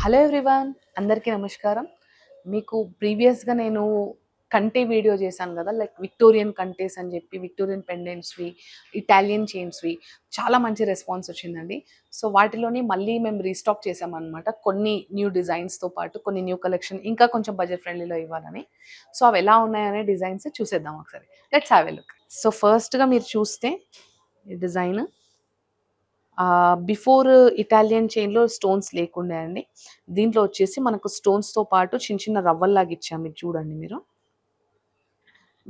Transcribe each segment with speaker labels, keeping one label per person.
Speaker 1: Hello everyone, అందరికీ నమస్కారం. మీకు ప్రీవియస్గా నేను కంటే వీడియో చేశాను కదా, లైక్ విక్టోరియన్ కంటేస్ అని చెప్పి విక్టోరియన్ పెండెంట్స్వి, ఇటాలియన్ చైన్స్వి చాలా మంచి రెస్పాన్స్ వచ్చిందండి. సో వాటిలోని మళ్ళీ మేము రీస్టాక్ చేసామన్నమాట. కొన్ని న్యూ డిజైన్స్తో పాటు కొన్ని న్యూ కలెక్షన్ ఇంకా కొంచెం బడ్జెట్ ఫ్రెండ్లీలో ఇవ్వాలని. సో అవి ఎలా ఉన్నాయనే డిజైన్స్ చూసేద్దాం ఒకసారి. Let's have a look. So ఫస్ట్గా మీరు చూస్తే ఈ డిజైన్ బిఫోర్ ఇటాలియన్ చైన్లో స్టోన్స్ లేకుండే అండి. దీంట్లో వచ్చేసి మనకు స్టోన్స్తో పాటు చిన్న చిన్న రవ్వల్లాగా ఇచ్చాము. ఇది చూడండి మీరు.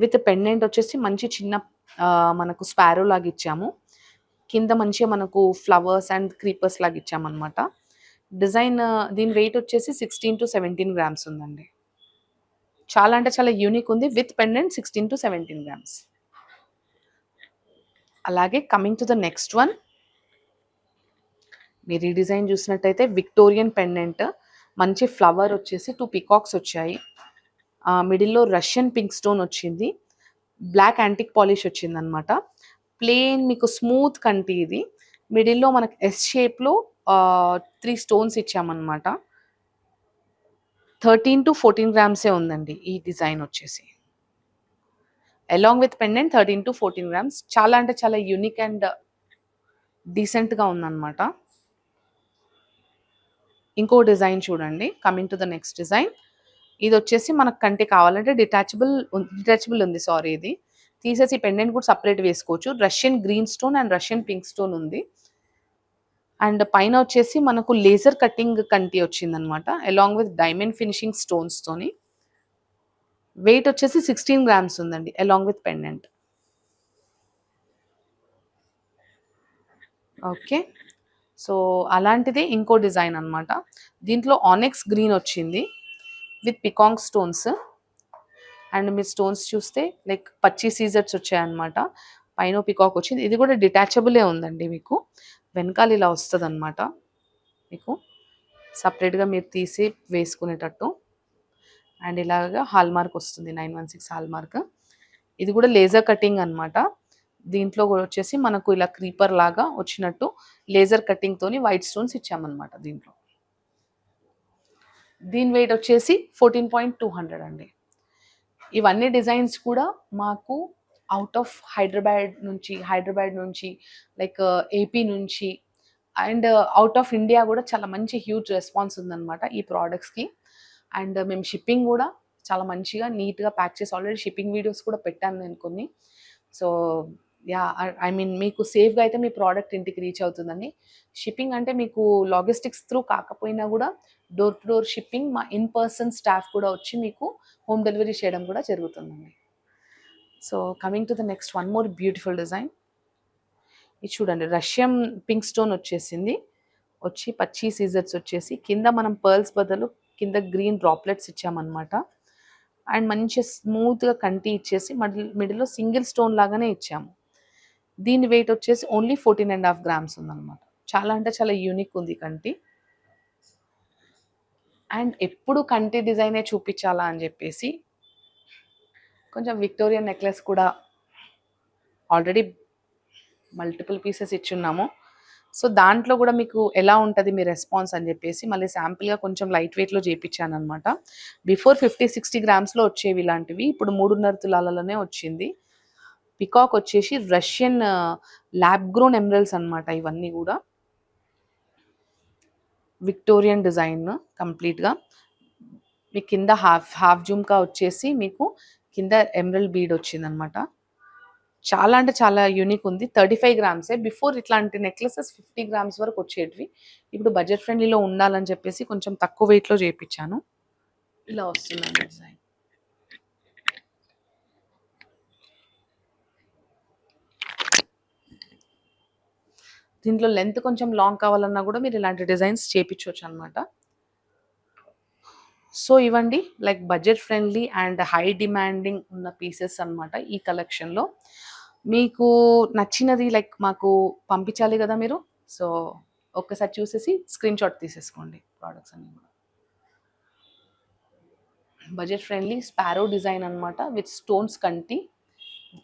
Speaker 1: విత్ పెండెంట్ వచ్చేసి మంచి చిన్న మనకు స్పారో లాగా ఇచ్చాము. కింద మంచిగా మనకు ఫ్లవర్స్ అండ్ క్రీపర్స్ లాగా ఇచ్చామన్నమాట. డిజైన్ దీని వెయిట్ వచ్చేసి 16 to 17 గ్రామ్స్ ఉందండి. చాలా అంటే చాలా యూనిక్ ఉంది. With pendant 16 to 17 grams. అలాగే coming to the next one, మీరు ఈ డిజైన్ చూసినట్టయితే విక్టోరియన్ పెండెంట్, మంచి ఫ్లవర్ వచ్చేసి 2 పికాక్స్ వచ్చాయి. మిడిల్లో రష్యన్ పింక్ స్టోన్ వచ్చింది, బ్లాక్ యాంటిక్ పాలిష్ వచ్చింది అనమాట. ప్లెయిన్ మీకు స్మూత్ కంటి. ఇది మిడిల్లో మనకు ఎస్ షేప్లో 3 స్టోన్స్ ఇచ్చామన్నమాట. 13 to 14 గ్రామ్సే ఉందండి ఈ డిజైన్ వచ్చేసి. Along with pendant 13 to 14 grams. చాలా అంటే చాలా యూనిక్ అండ్ డీసెంట్గా ఉందన్నమాట. ఇంకో డిజైన్ చూడండి. Coming to the next design, ఇది వచ్చేసి మనకు కంటే కావాలంటే డిటాచబుల్ ఉంది. సారీ, ఇది తీసేసి పెండెంట్ కూడా సపరేట్ వేసుకోవచ్చు. Russian green stone and Russian pink stone ఉంది. అండ్ పైన వచ్చేసి మనకు లేజర్ కటింగ్ కంటి వచ్చిందనమాట, along with diamond finishing stones తోని. వెయిట్ వచ్చేసి 16 గ్రామ్స్ ఉందండి, along with pendant. Okay, so అలాంటిదే ఇంకో డిజైన్ అనమాట. దీంట్లో ఆనెక్స్ గ్రీన్ వచ్చింది విత్ పికాంగ్ స్టోన్స్. అండ్ మీరు స్టోన్స్ చూస్తే లైక్ పచ్చి సీజర్స్ వచ్చాయన్నమాట. పైన పికాక్ వచ్చింది. ఇది కూడా డిటాచబులే ఉందండి. మీకు వెనకాల ఇలా వస్తుంది అనమాట. మీకు సపరేట్గా మీరు తీసి వేసుకునేటట్టు. అండ్ ఇలాగా హాల్ మార్క్ వస్తుంది, 916 హాల్ మార్క్. ఇది కూడా లేజర్ కటింగ్ అనమాట. దీంట్లో కూడా వచ్చేసి మనకు ఇలా క్రీపర్ లాగా వచ్చినట్టు లేజర్ కటింగ్ తోని వైట్ స్టోన్స్ ఇచ్చామన్నమాట దీంట్లో. దీని వెయిట్ వచ్చేసి 14.200 అండి. ఇవన్నీ డిజైన్స్ కూడా మాకు అవుట్ ఆఫ్ హైదరాబాద్ నుంచి లైక్ ఏపీ నుంచి అండ్ అవుట్ ఆఫ్ ఇండియా కూడా చాలా మంచి హ్యూజ్ రెస్పాన్స్ ఉందన్నమాట ఈ ప్రోడక్ట్స్కి. అండ్ మేము షిప్పింగ్ కూడా చాలా మంచిగా నీట్గా ప్యాక్ చేసి ఆల్రెడీ షిప్పింగ్ వీడియోస్ కూడా పెట్టాను నేను కొన్ని. సో యా, ఐ మీన్ మీకు సేఫ్గా అయితే మీ ప్రోడక్ట్ ఇంటికి రీచ్ అవుతుందండి. షిప్పింగ్ అంటే మీకు లాజిస్టిక్స్ త్రూ కాకపోయినా కూడా డోర్ టు డోర్ షిప్పింగ్, మా ఇన్ పర్సన్ స్టాఫ్ కూడా వచ్చి మీకు హోమ్ డెలివరీ చేయడం కూడా జరుగుతుందండి. So coming to the next one more beautiful design. ఇది చూడండి, రష్యన్ పింక్ స్టోన్ వచ్చేసింది, వచ్చి పచ్చి సీజర్స్ వచ్చేసి కింద మనం పర్ల్స్ బదులు కింద గ్రీన్ డ్రాప్లెట్స్ ఇచ్చామన్నమాట. అండ్ మంచి స్మూత్గా కంటి ఇచ్చేసి మిడిల్లో సింగిల్ స్టోన్ లాగానే ఇచ్చాము. దీని వెయిట్ వచ్చేసి ఓన్లీ 14.5 గ్రామ్స్ ఉందన్నమాట. చాలా అంటే చాలా యూనిక్ ఉంది కంటి. అండ్ ఎప్పుడు కంటి డిజైనే చూపించాలా అని చెప్పేసి కొంచెం విక్టోరియన్ నెక్లెస్ కూడా ఆల్రెడీ మల్టిపుల్ పీసెస్ ఇచ్చున్నాము. సో దాంట్లో కూడా మీకు ఎలా ఉంటుంది మీ రెస్పాన్స్ అని చెప్పేసి మళ్ళీ శాంపుల్గా కొంచెం లైట్ వెయిట్లో చేయించాను అనమాట. బిఫోర్ 50-60 గ్రామ్స్లో వచ్చేవి ఇలాంటివి, ఇప్పుడు 3.5 తులాలలోనే వచ్చింది. పికాక్ వచ్చేసి రష్యన్ ల్యాబ్ గ్రోన్ ఎమరల్స్ అనమాట. ఇవన్నీ కూడా విక్టోరియన్ డిజైన్ కంప్లీట్గా. మీ కింద హాఫ్ జుమ్కా వచ్చేసి మీకు కింద ఎమరల్ బీడ్ వచ్చిందనమాట. చాలా అంటే చాలా యూనిక్ ఉంది. 35 గ్రామ్సే. బిఫోర్ ఇట్లాంటి నెక్లెసెస్ 50 గ్రామ్స్ వరకు వచ్చేటివి. ఇప్పుడు బడ్జెట్ ఫ్రెండ్లీలో ఉండాలని చెప్పేసి కొంచెం తక్కువ వెయిట్లో చేయించాను. ఇలా వస్తుందండి డిజైన్. దీంట్లో లెంత్ కొంచెం లాంగ్ కావాలన్నా కూడా మీరు ఇలాంటి డిజైన్స్ చేయించవచ్చు అనమాట. సో ఇవ్వండి like budget friendly and high demanding ఉన్న పీసెస్ అనమాట ఈ కలెక్షన్లో. మీకు నచ్చినది లైక్ మాకు పంపించాలి కదా మీరు. సో ఒక్కసారి చూసేసి స్క్రీన్ షాట్ తీసేసుకోండి ప్రోడక్ట్స్ అన్నీ కూడా. బడ్జెట్ ఫ్రెండ్లీ స్పారో డిజైన్ అనమాట విత్ స్టోన్స్ కంటి,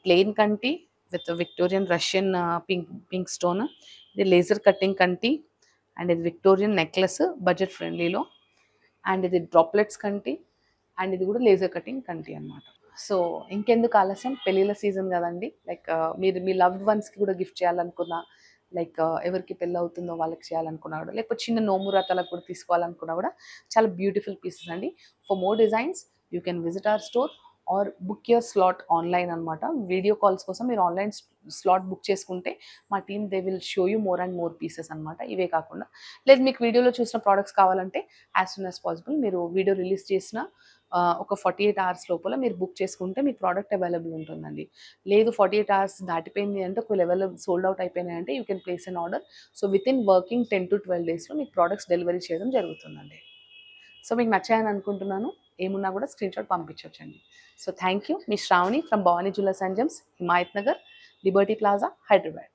Speaker 1: ప్లెయిన్ కంటి with Victorian Russian pink stone. ఇది లేజర్ కటింగ్ కంటి అండ్ ఇది విక్టోరియన్ నెక్లెస్ బడ్జెట్ ఫ్రెండ్లీలో. అండ్ ఇది డ్రాప్లెట్స్ కంటి, అండ్ ఇది కూడా లేజర్ కటింగ్ కంటి అనమాట. సో ఇంకెందుకు ఆలస్యం, పెళ్ళిళ్ళ సీజన్ కదండి. లైక్ మీరు మీ లవ్డ్ వన్స్కి కూడా గిఫ్ట్ చేయాలనుకున్నా, లైక్ ఎవరికి పెళ్ళి అవుతుందో వాళ్ళకి చేయాలనుకున్నా కూడా, లేకపోతే చిన్న నోము వ్రతాలకు కూడా తీసుకోవాలనుకున్నా కూడా చాలా బ్యూటిఫుల్ పీసెస్ అండి. For more designs you can visit our store or book your slot online అనమాట. వీడియో కాల్స్ కోసం మీరు ఆన్లైన్ స్లాట్ బుక్ చేసుకుంటే మా team they will show you more and more pieces అనమాట. ఇవే కాకుండా లేదు మీకు వీడియోలో చూసిన ప్రోడక్ట్స్ కావాలంటే యాజ్ సూన్ యాజ్ పాసిబుల్ మీరు వీడియో రిలీజ్ చేసిన ఒక 48 అవర్స్ లోపల మీరు బుక్ చేసుకుంటే మీ ప్రోడక్ట్ అవైలబుల్ ఉంటుందండి. లేదు 48 అవర్స్ దాటిపోయింది అంటే, ఒకవేళ సోల్డ్ అవుట్ అయిపోయినాయి అంటే you can place an order. So with in working 10 to 12 డేస్లో మీకు ప్రోడక్ట్స్ డెలివరీ చేయడం జరుగుతుందండి. సో మీకు నచ్చాయని అనుకుంటున్నాను. ఏమున్నా కూడా స్క్రీన్ షాట్ పంపించవచ్చండి. So thank you. మీ Sravani from Bhavani jewellers and gems, Himayat Nagar, Liberty Plaza, Hyderabad.